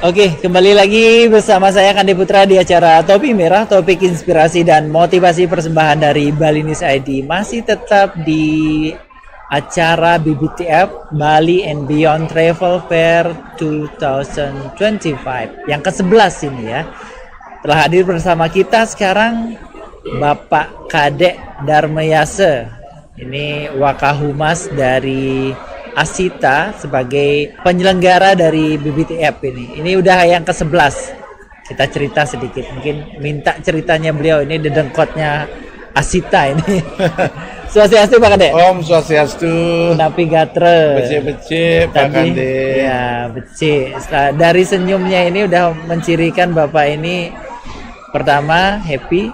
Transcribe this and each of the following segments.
Oke, kembali lagi bersama saya Kandi Putra di acara Topi Merah, topik inspirasi dan motivasi persembahan dari Balinese ID. Masih tetap di acara BBTF Bali and Beyond Travel Fair 2025 yang ke-11 ini ya. Telah hadir bersama kita sekarang Bapak Kadek Darmayase. Ini Wakahumas dari Asita sebagai penyelenggara dari BBTF ini. Ini udah yang ke-11. Kita cerita sedikit, mungkin minta ceritanya beliau ini dedengkotnya Asita ini. Swastiastu Pak Kadek. Om Swastiastu. Napi gatre. Bece Pak Kadek. Ya, bece. Dari senyumnya ini udah mencirikan Bapak ini pertama happy.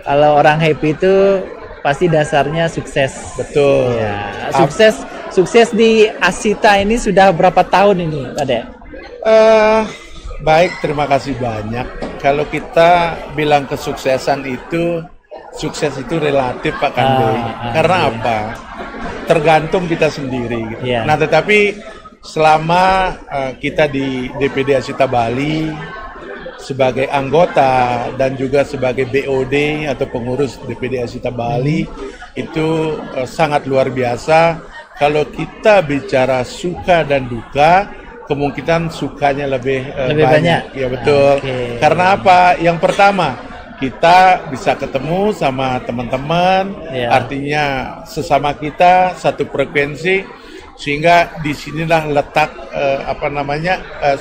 Kalau orang happy itu pasti dasarnya sukses. Betul. Ya, sukses di Asita ini sudah berapa tahun ini, Pak Dek? Baik, terima kasih banyak. Kalau kita bilang kesuksesan itu, sukses itu relatif Pak Kande. Karena iya. apa? Tergantung kita sendiri. Gitu. Iya. Nah, tetapi selama kita di DPD Asita Bali sebagai anggota dan juga sebagai BOD atau pengurus DPD Asita Bali itu sangat luar biasa. Kalau kita bicara suka dan duka, kemungkinan sukanya lebih banyak. Ya betul. Okay. Karena apa? Yang pertama, kita bisa ketemu sama teman-teman, artinya sesama kita satu frekuensi, sehingga disinilah letak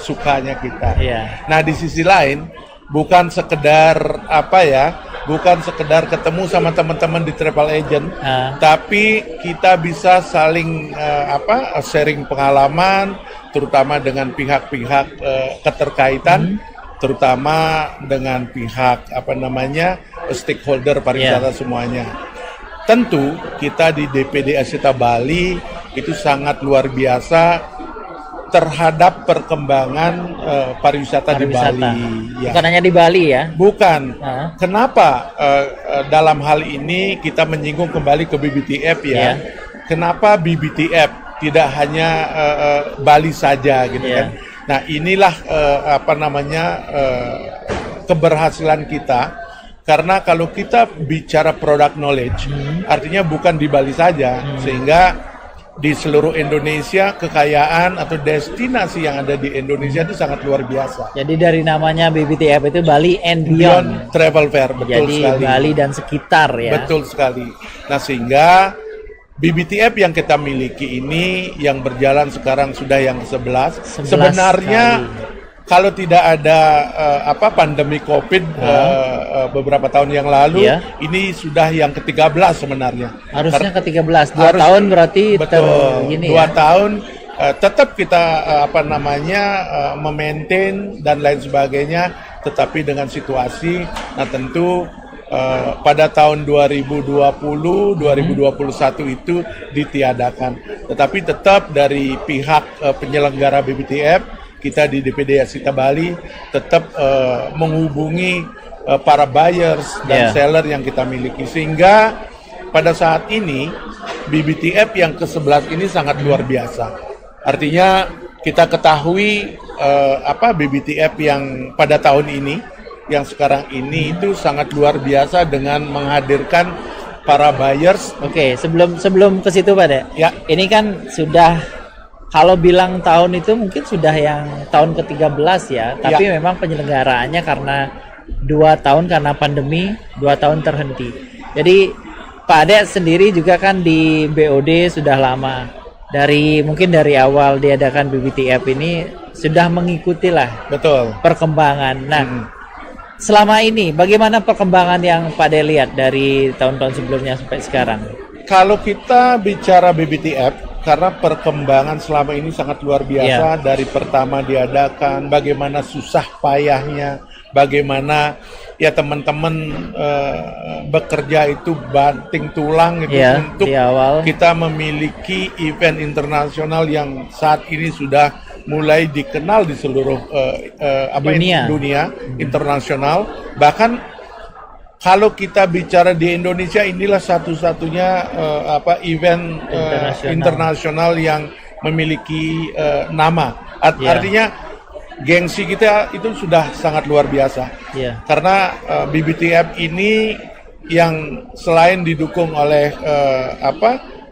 sukanya kita. Nah di sisi lain, bukan sekedar bukan sekedar ketemu sama teman-teman di travel agent, tapi kita bisa saling sharing pengalaman, terutama dengan pihak-pihak keterkaitan, terutama dengan pihak stakeholder pariwisata semuanya. Tentu kita di DPD Asita Bali itu sangat luar biasa terhadap perkembangan pariwisata di Bali. Ya. Bukan hanya di Bali ya? Bukan. Kenapa dalam hal ini kita menyinggung kembali ke BBTF ya? Kenapa BBTF tidak hanya Bali saja gitu kan? Nah inilah keberhasilan kita. Karena kalau kita bicara product knowledge, artinya bukan di Bali saja, sehingga di seluruh Indonesia kekayaan atau destinasi yang ada di Indonesia itu sangat luar biasa. Jadi dari namanya BBTF itu Bali and Beyond Travel Fair, betul jadi sekali. Bali dan sekitar ya. Betul sekali. Nah sehingga BBTF yang kita miliki ini yang berjalan sekarang sudah yang 11 sebenarnya kali. Kalau tidak ada pandemi COVID beberapa tahun yang lalu, ini sudah yang ke-13 sebenarnya. Harusnya ke-13, 2 tahun berarti betul. 2 tahun tetap kita memaintain dan lain sebagainya, tetapi dengan situasi. Nah tentu pada tahun 2020, 2021 itu ditiadakan. Tetapi tetap dari pihak penyelenggara BBTF, kita di DPD Asita Bali tetap menghubungi para buyers dan seller yang kita miliki, sehingga pada saat ini BBTF yang ke-11 ini sangat luar biasa. Artinya kita ketahui BBTF yang pada tahun ini, yang sekarang ini itu sangat luar biasa dengan menghadirkan para buyers. Oke, sebelum ke situ Pak Dek. Ya. Ini kan sudah, kalau bilang tahun itu mungkin sudah yang tahun ke-13 ya, tapi memang penyelenggaraannya karena 2 tahun karena pandemi, 2 tahun terhenti. Jadi Pak Ade sendiri juga kan di BOD sudah lama. Mungkin dari awal diadakan BBTF ini sudah mengikuti lah perkembangan. Nah, selama ini bagaimana perkembangan yang Pak Ade lihat dari tahun-tahun sebelumnya sampai sekarang? Kalau kita bicara BBTF, karena perkembangan selama ini sangat luar biasa, dari pertama diadakan, bagaimana susah payahnya, bagaimana ya teman-teman bekerja itu banting tulang gitu untuk kita memiliki event internasional yang saat ini sudah mulai dikenal di seluruh dunia internasional. Bahkan kalau kita bicara di Indonesia, inilah satu-satunya event internasional yang memiliki nama. Artinya gengsi kita itu sudah sangat luar biasa. Iya. Karena BBTF ini yang selain didukung oleh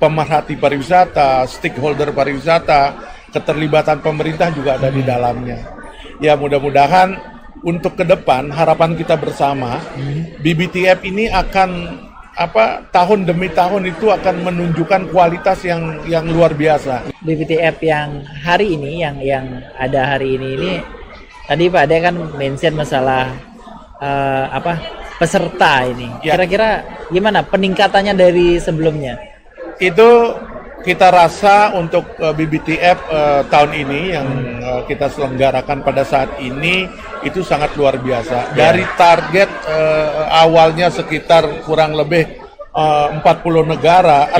pemerhati pariwisata, stakeholder pariwisata, keterlibatan pemerintah juga ada di dalamnya. Ya, mudah-mudahan untuk ke depan harapan kita bersama, BBTF ini akan tahun demi tahun itu akan menunjukkan kualitas yang luar biasa. BBTF yang hari ini, yang ada hari ini tadi Pak Ade kan mention masalah peserta ini. Ya. Kira-kira gimana peningkatannya dari sebelumnya? Itu kita rasa untuk BBTF tahun ini yang kita selenggarakan pada saat ini itu sangat luar biasa. Dari target awalnya sekitar kurang lebih 40 negara,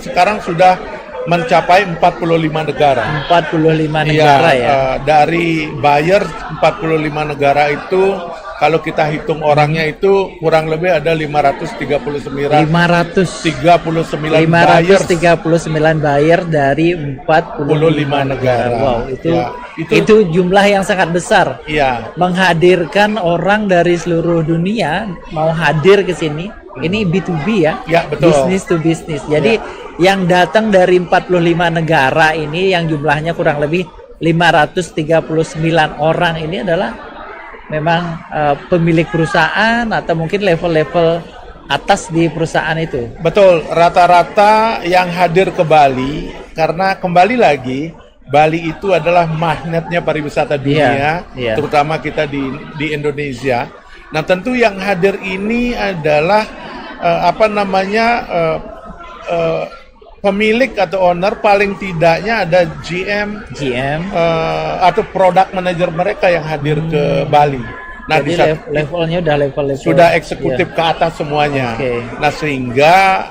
sekarang sudah mencapai 45 negara. 45 negara ya. Dari buyer 45 negara itu, kalau kita hitung orangnya itu kurang lebih ada 539 buyer dari 45 negara. Wow, itu jumlah yang sangat besar. Iya. Menghadirkan orang dari seluruh dunia mau hadir ke sini. Ini B2B ya. Ya, betul. Business to business. Jadi yang datang dari 45 negara ini yang jumlahnya kurang lebih 539 orang ini adalah memang pemilik perusahaan atau mungkin level-level atas di perusahaan itu. Betul, rata-rata yang hadir ke Bali karena kembali lagi Bali itu adalah magnetnya pariwisata dunia, terutama kita di Indonesia. Nah, tentu yang hadir ini adalah pemilik atau owner, paling tidaknya ada GM atau product manager mereka yang hadir ke Bali. Nah, jadi levelnya udah level sudah eksekutif ke atas semuanya. Nah, sehingga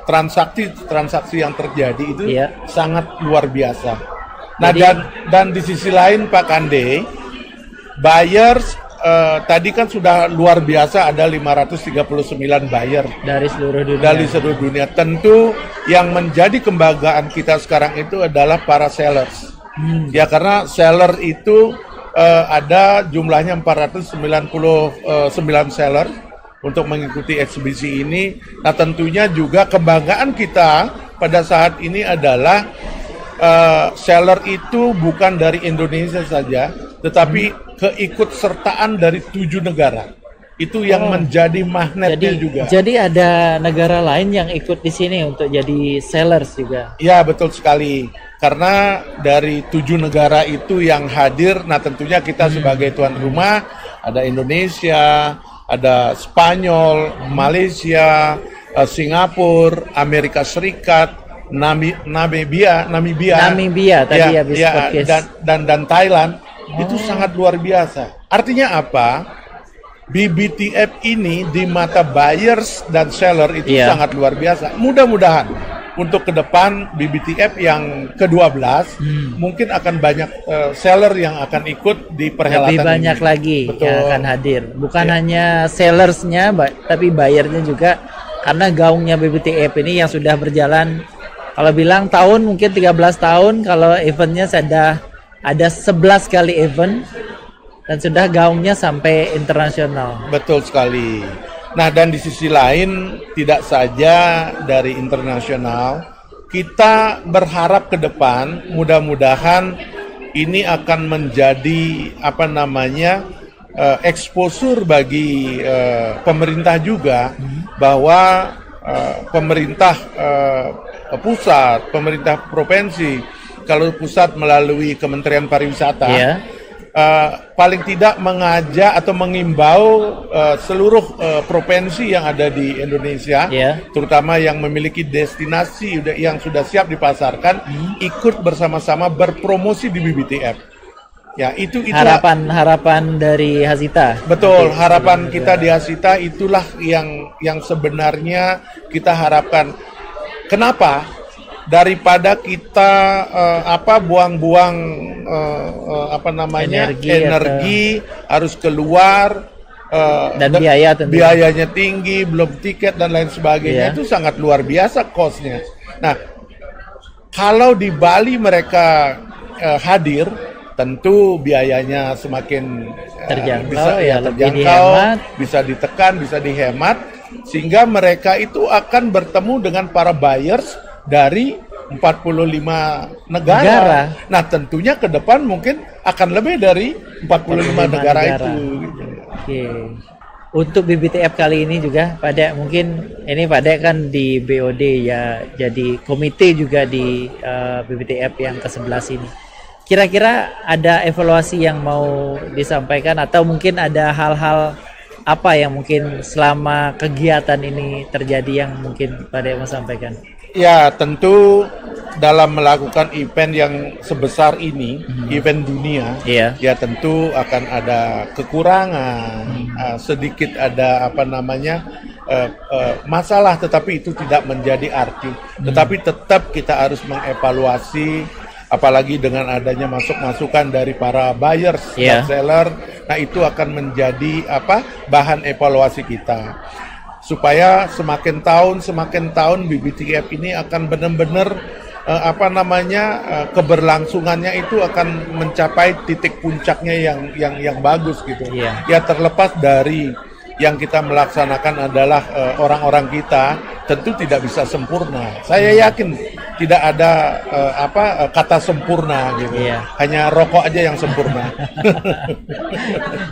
transaksi yang terjadi itu sangat luar biasa. Nah, dan di sisi lain Pak Kande, buyers tadi kan sudah luar biasa, ada 539 buyer dari seluruh dunia. Tentu yang menjadi kebanggaan kita sekarang itu adalah para sellers. Ya, karena seller itu ada jumlahnya 499 seller untuk mengikuti eksibisi ini. Nah, tentunya juga kebanggaan kita pada saat ini adalah seller itu bukan dari Indonesia saja, tetapi keikutsertaan dari 7 negara. Itu yang menjadi magnetnya juga. Jadi ada negara lain yang ikut di sini untuk jadi sellers juga. Ya, betul sekali. Karena dari 7 negara itu yang hadir, nah tentunya kita sebagai tuan rumah, ada Indonesia, ada Spanyol, Malaysia, Singapura, Amerika Serikat, Namibia tadi habis podcast. Dan Thailand. Itu sangat luar biasa. Artinya apa? BBTF ini di mata buyers dan seller itu sangat luar biasa. Mudah-mudahan untuk ke depan BBTF yang ke-12 mungkin akan banyak seller yang akan ikut di perhelatan ini. Lebih banyak lagi yang akan hadir. Bukan hanya sellersnya, tapi buyernya juga. Karena gaungnya BBTF ini yang sudah berjalan, kalau bilang tahun mungkin 13 tahun, kalau eventnya ada 11 kali event dan sudah gaungnya sampai internasional. Betul sekali. Nah, dan di sisi lain tidak saja dari internasional, kita berharap ke depan mudah-mudahan ini akan menjadi exposure bagi pemerintah juga, bahwa pemerintah pusat, pemerintah provinsi, kalau pusat melalui Kementerian Pariwisata, paling tidak mengajak atau mengimbau seluruh provinsi yang ada di Indonesia, terutama yang memiliki destinasi yang sudah siap dipasarkan, ikut bersama-sama berpromosi di BBTF. Ya, itu harapan dari Hasita. Betul, harapan kita di Hasita itulah yang sebenarnya kita harapkan. Kenapa? Daripada kita buang-buang energi harus keluar dan biayanya tinggi, belum tiket dan lain sebagainya, itu sangat luar biasa cost-nya. Nah, kalau di Bali mereka hadir, tentu biayanya semakin Terjangkau, lebih terjangkau, dihemat. bisa ditekan, bisa dihemat, sehingga mereka itu akan bertemu dengan para buyers dari 45 negara. Nah, tentunya ke depan mungkin akan lebih dari 45 negara itu. Oke. Untuk BBTF kali ini juga, Pak Dek, mungkin ini Pak Dek kan di BOD ya, jadi komite juga di BBTF yang ke-11 ini. Kira-kira ada evaluasi yang mau disampaikan atau mungkin ada hal-hal apa yang mungkin selama kegiatan ini terjadi yang mungkin Pak Dek mau sampaikan? Ya, tentu dalam melakukan event yang sebesar ini, event dunia, ya tentu akan ada kekurangan, sedikit ada masalah, tetapi itu tidak menjadi arti. Tetapi tetap kita harus mengevaluasi, apalagi dengan adanya masukan dari para buyers, seller. Nah, itu akan menjadi bahan evaluasi kita. Supaya semakin tahun BBTF ini akan benar-benar keberlangsungannya itu akan mencapai titik puncaknya yang bagus gitu. Ya, terlepas dari yang kita melaksanakan adalah orang-orang kita, tentu tidak bisa sempurna. Saya yakin tidak ada kata sempurna gitu. Hanya rokok aja yang sempurna.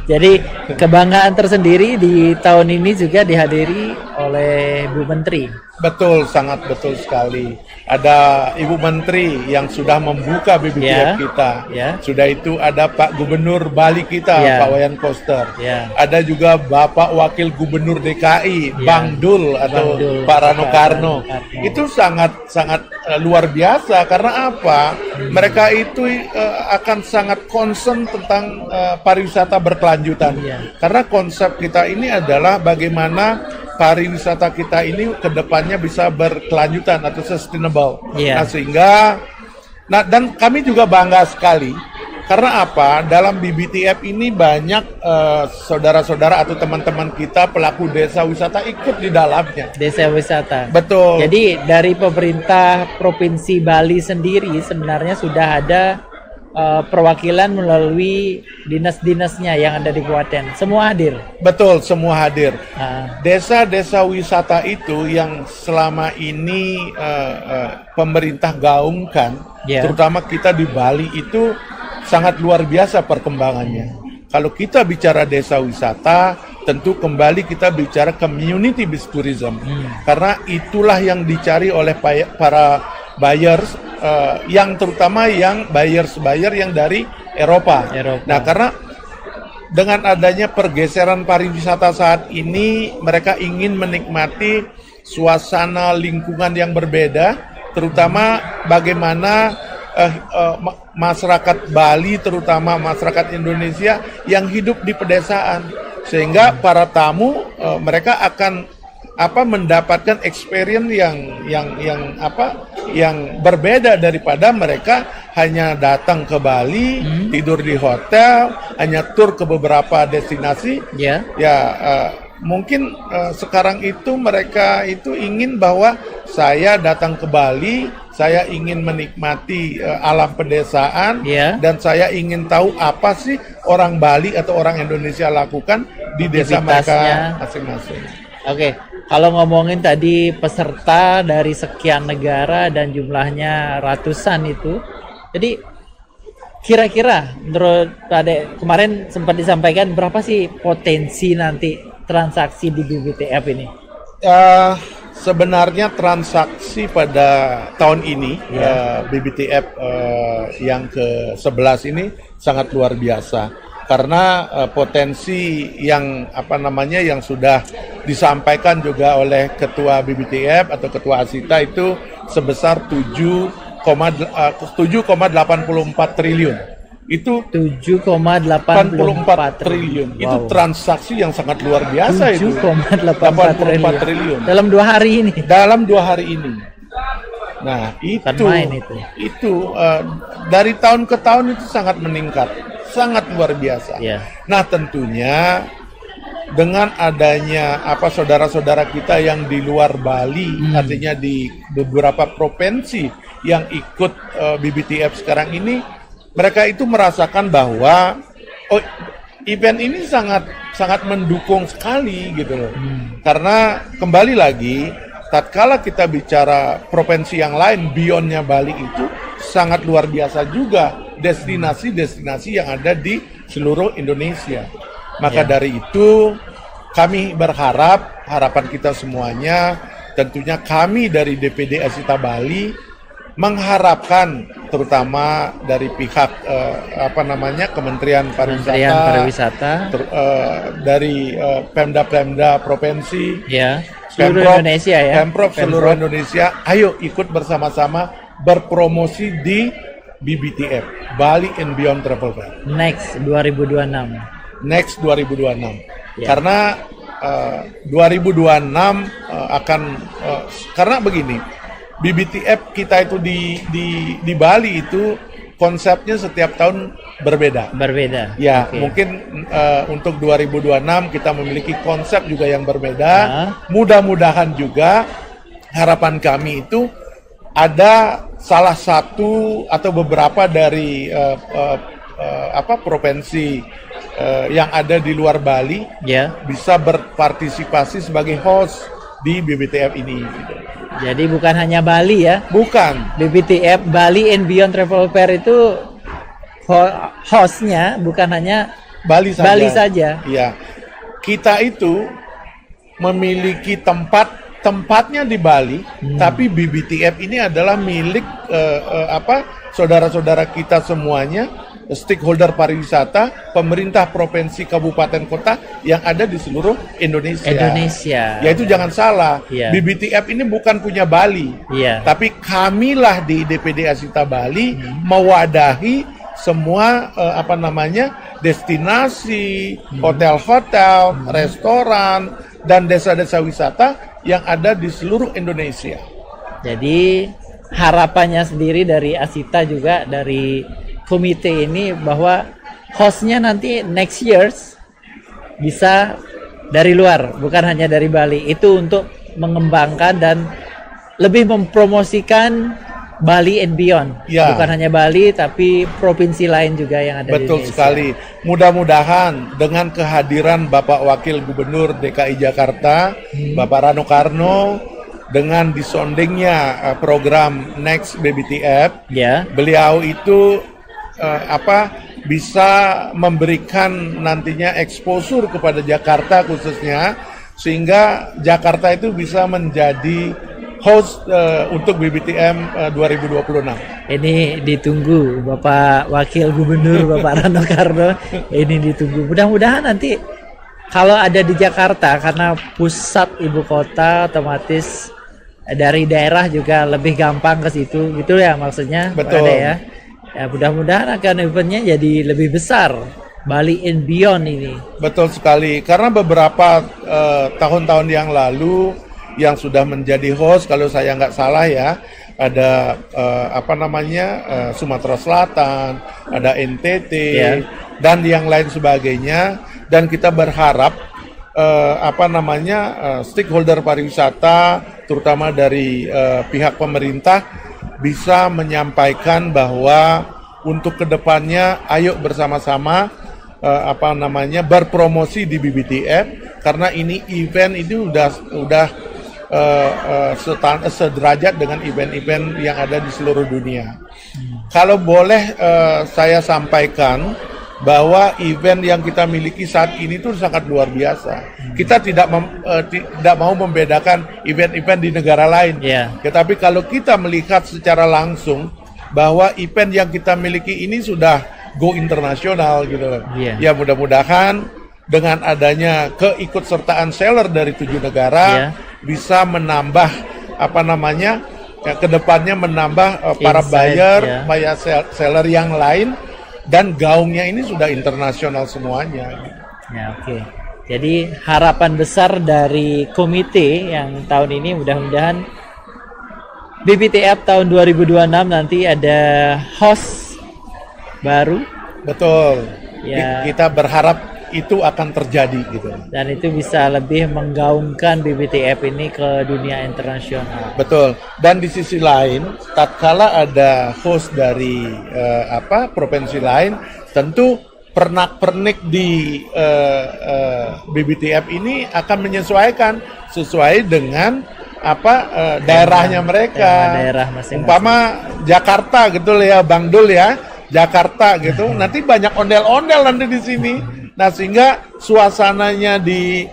Jadi kebanggaan tersendiri di tahun ini juga dihadiri oleh Bu Menteri. Betul, sangat betul sekali. Ada Ibu Menteri yang sudah membuka BBTF kita. Sudah itu ada Pak Gubernur Bali kita, Pak Wayan Koster. Ada juga Bapak Wakil Gubernur DKI, Bang Dul atau Pak Rano Karno. Itu sangat luar biasa karena apa? Mereka itu akan sangat concern tentang pariwisata berkelanjutan. Karena konsep kita ini adalah bagaimana pariwisata kita ini kedepannya bisa berkelanjutan atau sustainable. Nah, sehingga dan kami juga bangga sekali karena apa? Dalam BBTF ini banyak saudara-saudara atau teman-teman kita pelaku desa wisata ikut di dalamnya. Desa wisata. Betul. Jadi dari pemerintah Provinsi Bali sendiri sebenarnya sudah ada perwakilan melalui dinas-dinasnya yang ada di kabupaten. Semua hadir. Betul, semua hadir. Desa-desa wisata itu yang selama ini pemerintah gaungkan, terutama kita di Bali itu sangat luar biasa perkembangannya. Kalau kita bicara desa wisata, tentu kembali kita bicara community based tourism. Karena itulah yang dicari oleh para buyers, yang terutama yang buyer yang dari Eropa. Nah, karena dengan adanya pergeseran pariwisata saat ini, mereka ingin menikmati suasana lingkungan yang berbeda, terutama bagaimana masyarakat Bali, terutama masyarakat Indonesia yang hidup di pedesaan, sehingga para tamu mereka akan mendapatkan experience yang berbeda daripada mereka hanya datang ke Bali, tidur di hotel, hanya tur ke beberapa destinasi. Mungkin sekarang itu mereka itu ingin bahwa saya datang ke Bali, saya ingin menikmati alam pedesaan, dan saya ingin tahu apa sih orang Bali atau orang Indonesia lakukan di desa mereka masing-masing. Oke, kalau ngomongin tadi peserta dari sekian negara dan jumlahnya ratusan itu, jadi kira-kira menurut Pak Dek, kemarin sempat disampaikan berapa sih potensi nanti transaksi di BBTF ini? Sebenarnya transaksi pada tahun ini BBTF yang ke-11 ini sangat luar biasa. Karena potensi yang yang sudah disampaikan juga oleh Ketua BBTF atau Ketua Asita itu sebesar 7,84 triliun. Itu 7,84 triliun. Wow. Itu transaksi yang sangat luar biasa. 7,84 triliun. Dalam 2 hari ini. Dalam 2 hari ini. Nah, itu dari tahun ke tahun itu sangat meningkat. Sangat luar biasa. Nah, tentunya dengan adanya saudara-saudara kita yang di luar Bali, artinya di beberapa provinsi yang ikut BBTF sekarang ini, mereka itu merasakan bahwa oh, event ini sangat sangat mendukung sekali gitu loh. Karena kembali lagi, tatkala kita bicara provinsi yang lain, beyondnya Bali itu sangat luar biasa juga destinasi-destinasi yang ada di seluruh Indonesia. Maka dari itu kami berharap, harapan kita semuanya, tentunya kami dari DPD Asita Bali mengharapkan terutama dari pihak Kementerian Pariwisata, dari Pemda-Pemda provinsi, seluruh Indonesia ya. Pemprov seluruh Indonesia, ayo ikut bersama-sama berpromosi di BBTF, Bali and Beyond Travel Fair. Next 2026. Karena 2026 karena begini, BBTF kita itu di Bali itu konsepnya setiap tahun berbeda. Ya, mungkin untuk 2026 kita memiliki konsep juga yang berbeda. Mudah-mudahan juga harapan kami itu ada salah satu atau beberapa dari provinsi yang ada di luar Bali bisa berpartisipasi sebagai host di BBTF ini. Gitu. Jadi bukan hanya Bali ya? Bukan. BBTF Bali and Beyond Travel Fair itu hostnya bukan hanya Bali saja. Iya. Kita itu memiliki tempatnya di Bali, tapi BBTF ini adalah milik saudara-saudara kita semuanya, stakeholder pariwisata, pemerintah provinsi, kabupaten, kota yang ada di seluruh Indonesia. Yaitu jangan salah, BBTF ini bukan punya Bali, tapi kamilah di DPD Asita Bali mewadahi semua destinasi, hotel-hotel, restoran, dan desa-desa wisata yang ada di seluruh Indonesia. Jadi harapannya sendiri dari Asita juga dari komite ini bahwa hostnya nanti next years bisa dari luar, bukan hanya dari Bali. Itu untuk mengembangkan dan lebih mempromosikan Bali and Beyond. Bukan hanya Bali, tapi provinsi lain juga yang ada di Indonesia. Betul sekali. Mudah-mudahan dengan kehadiran Bapak Wakil Gubernur DKI Jakarta, Bapak Rano Karno, dengan disondingnya program Next BBTF, beliau itu bisa memberikan nantinya exposure kepada Jakarta khususnya, sehingga Jakarta itu bisa menjadi host untuk BBTM 2026. Ini ditunggu Bapak Wakil Gubernur Bapak Rano Karno. Ini ditunggu. Mudah-mudahan nanti kalau ada di Jakarta, karena pusat ibu kota, otomatis dari daerah juga lebih gampang ke situ. Gitu ya maksudnya. Betul. Ada ya. Ya mudah-mudahan akan eventnya jadi lebih besar. Bali and Beyond ini. Betul sekali. Karena beberapa tahun-tahun yang lalu yang sudah menjadi host, kalau saya nggak salah ya, ada Sumatera Selatan, ada NTT, dan yang lain sebagainya. Dan kita berharap stakeholder pariwisata, terutama dari pihak pemerintah, bisa menyampaikan bahwa untuk kedepannya ayo bersama-sama berpromosi di BBTF, karena ini event itu udah sederajat dengan event-event yang ada di seluruh dunia. Kalau boleh saya sampaikan bahwa event yang kita miliki saat ini itu sangat luar biasa. Kita tidak mau membedakan event-event di negara lain. Tetapi kalau kita melihat secara langsung bahwa event yang kita miliki ini sudah go internasional gitu. Ya mudah-mudahan dengan adanya keikutsertaan seller dari 7 negara bisa menambah kedepannya menambah para buyer seller yang lain, dan gaungnya ini sudah internasional semuanya. Jadi harapan besar dari komite yang tahun ini, mudah-mudahan BBTF tahun 2026 nanti ada host baru. Betul. Kita berharap itu akan terjadi gitu. Dan itu bisa lebih menggaungkan BBTF ini ke dunia internasional. Betul. Dan di sisi lain, tatkala ada host dari provinsi lain, tentu pernak-pernik di BBTF ini akan menyesuaikan sesuai dengan daerahnya mereka. Daerah masing-masing. Umpama Jakarta gitu ya, Bang Dul ya, Jakarta gitu. Nanti banyak ondel-ondel nanti di sini. Nah, sehingga suasananya di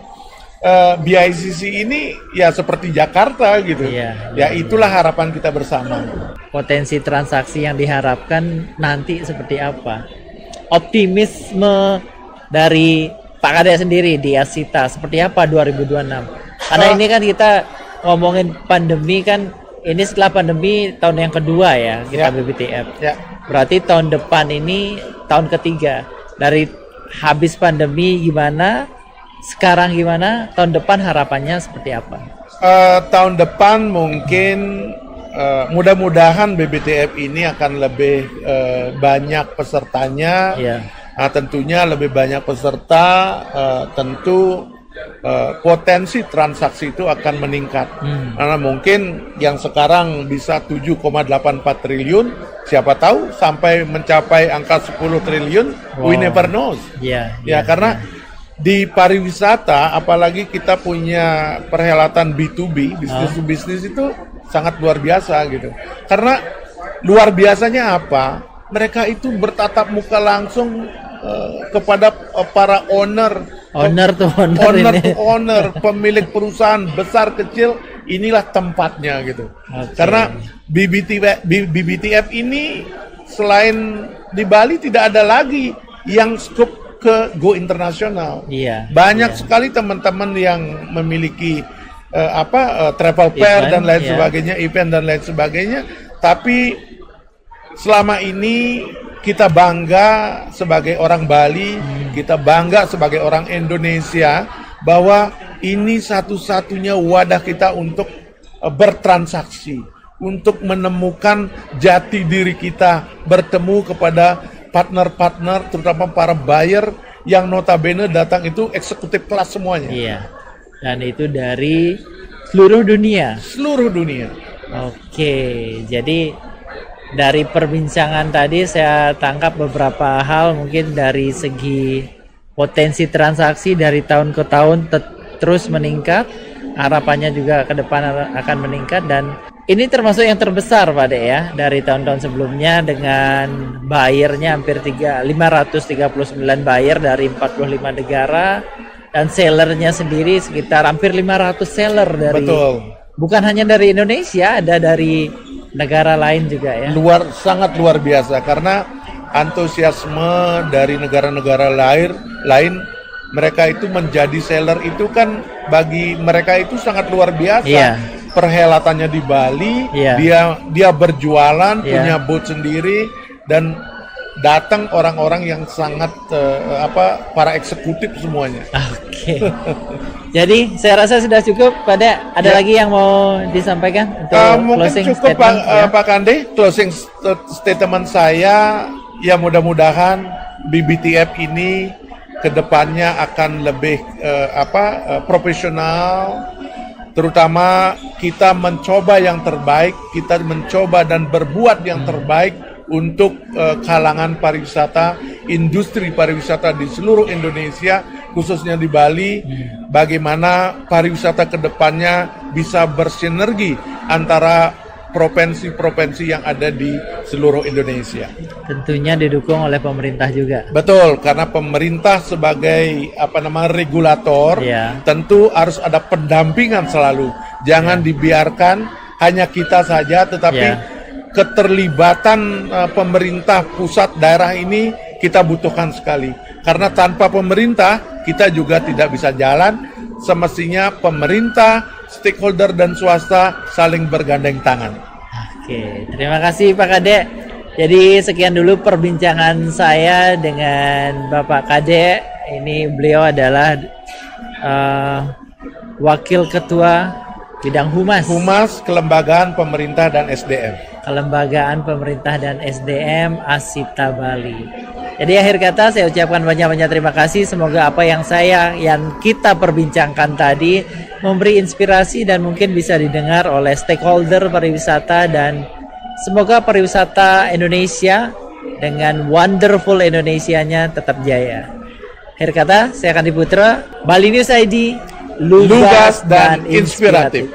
BICC ini ya seperti Jakarta gitu. Ya itulah harapan kita bersama. Potensi transaksi yang diharapkan nanti seperti apa? Optimisme dari Pak Kade sendiri di Asita seperti apa 2026? Karena ini kan kita ngomongin pandemi kan, ini setelah pandemi tahun yang kedua ya kita BBTF. Berarti tahun depan ini tahun ketiga. Dari habis pandemi gimana, sekarang gimana, tahun depan harapannya seperti apa? Tahun depan mungkin mudah-mudahan BBTF ini akan lebih banyak pesertanya. Nah, tentunya lebih banyak peserta, tentu potensi transaksi itu akan meningkat. Karena mungkin yang sekarang bisa 7,84 triliun, siapa tahu sampai mencapai angka 10 triliun, we never knows. Karena di pariwisata, apalagi kita punya perhelatan B2B, bisnis to bisnis itu sangat luar biasa gitu. Karena luar biasanya apa? Mereka itu bertatap muka langsung kepada para owner, pemilik perusahaan besar kecil, inilah tempatnya gitu. Karena BBTF ini selain di Bali tidak ada lagi yang scope ke go internasional. Banyak sekali teman-teman yang memiliki travel fair dan lain sebagainya, event dan lain sebagainya. Tapi selama ini kita bangga sebagai orang Bali, kita bangga sebagai orang Indonesia bahwa ini satu-satunya wadah kita untuk bertransaksi, untuk menemukan jati diri kita, bertemu kepada partner-partner, terutama para buyer yang notabene datang itu eksekutif kelas semuanya. Dan itu dari seluruh dunia. Seluruh dunia. Oke, jadi dari perbincangan tadi saya tangkap beberapa hal, mungkin dari segi potensi transaksi dari tahun ke tahun terus meningkat, harapannya juga ke depan akan meningkat, dan ini termasuk yang terbesar Pak De ya dari tahun-tahun sebelumnya dengan buyernya hampir 539 buyer dari 45 negara, dan sellernya sendiri sekitar hampir 500 seller dari. Betul. Bukan hanya dari Indonesia, ada dari negara lain juga ya. Sangat luar biasa karena antusiasme dari negara-negara lain, mereka itu menjadi seller itu kan bagi mereka itu sangat luar biasa. Perhelatannya di Bali, dia berjualan, punya booth sendiri, dan datang orang-orang yang sangat para eksekutif semuanya. Oke. Jadi saya rasa sudah cukup. Ada lagi yang mau disampaikan untuk closing cukup statement? Pak Kande, closing statement saya ya mudah-mudahan BBTF ini kedepannya akan lebih profesional. Terutama kita mencoba yang terbaik, kita mencoba dan berbuat yang terbaik untuk kalangan pariwisata, industri pariwisata di seluruh Indonesia, khususnya di Bali. Bagaimana pariwisata kedepannya bisa bersinergi antara provinsi-provinsi yang ada di seluruh Indonesia. Tentunya didukung oleh pemerintah juga. Betul, karena pemerintah sebagai regulator, tentu harus ada pendampingan selalu. Jangan dibiarkan hanya kita saja, tetapi keterlibatan pemerintah pusat daerah ini kita butuhkan sekali. Karena tanpa pemerintah kita juga tidak bisa jalan. Semestinya pemerintah, stakeholder dan swasta saling bergandeng tangan. Oke, terima kasih Pak Kade. Jadi sekian dulu perbincangan saya dengan Bapak Kade. Ini beliau adalah Wakil Ketua Bidang Humas Kelembagaan Pemerintah dan SDM. Kelembagaan Pemerintah dan SDM Asita Bali. Jadi akhir kata saya ucapkan banyak-banyak terima kasih. Semoga apa yang kita perbincangkan tadi memberi inspirasi dan mungkin bisa didengar oleh stakeholder pariwisata, dan semoga pariwisata Indonesia dengan wonderful Indonesianya tetap jaya. Akhir kata, saya Kandi Putra, Bali News ID, lugas dan inspiratif.